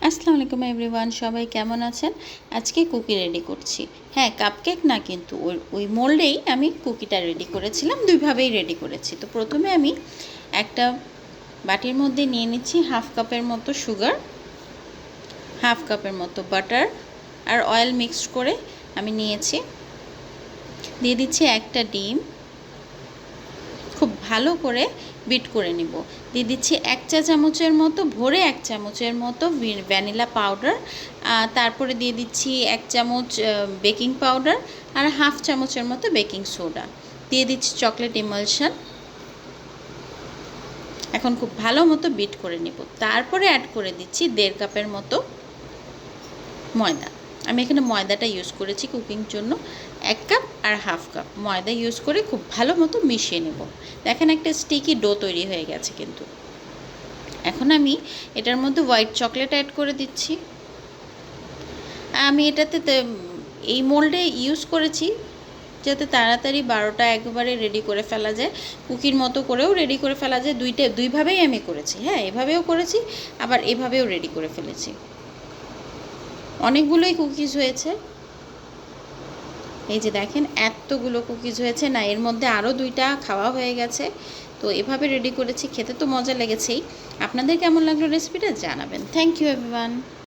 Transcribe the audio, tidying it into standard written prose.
আসসালামু আলাইকুম এভরিওয়ান, সবাই কেমন আছেন? আজকে কুকি রেডি করছি। হ্যাঁ, কাপকেক না, কিন্তু ওই মোল্ডেই আমি কুকিটা রেডি করেছিলাম। দুইভাবেই রেডি করেছি। তো প্রথমে আমি একটা বাটির মধ্যে নিয়ে নিচ্ছি হাফ কাপের মতো সুগার, হাফ কাপের মতো বাটার আর অয়েল মিক্সড করে আমি নিয়েছি। দিয়ে দিচ্ছি একটা ডিম, খুব ভালো করে বিট করে নিব। দিয়ে দিচ্ছি 1 চা চামচের মতো, ভরে 1 চামচের মতো ভ্যানিলা পাউডার। তারপরে দিয়ে দিচ্ছি 1 চামচ বেকিং পাউডার আর হাফ চামচের মতো বেকিং সোডা। দিয়ে দিচ্ছি চকলেট ইমালশন। এখন খুব ভালো মতো বিট করে নিব। তারপরে অ্যাড করে দিচ্ছি 1.5 কাপের মতো ময়দা। আমি এখানে ময়দাটা ইউজ করেছি কুকিং জন্য। 1 কাপ আর হাফ কাপ ময়দা ইউজ করে খুব ভালো মতো মিশিয়ে নেব। দেখেন একটা স্টিকি ডো তৈরি হয়ে গেছে কিন্তু। এখন আমি এটার মধ্যে হোয়াইট চকলেট অ্যাড করে দিচ্ছি। আমি এটাতে এই মোল্ডে ইউজ করেছি যাতে তাড়াতাড়ি 12টা একবারে রেডি করে ফেলা যায়, কুকির মতো করেও রেডি করে ফেলা যায়। দুইভাবেই আমি করেছি। হ্যাঁ, এভাবেও করেছি, আবার এভাবেও রেডি করে ফেলেছি। অনেকগুলোই কুকিজ হয়েছে। এই যে দেখেন এতগুলো কুকিজ হয়েছে না, এর মধ্যে আরও 2টা খাওয়া হয়ে গেছে। তো এভাবে রেডি করেছি, খেতে তো মজা লেগেছেই। আপনাদের কেমন লাগলো রেসিপিটা জানাবেন। Thank you everyone.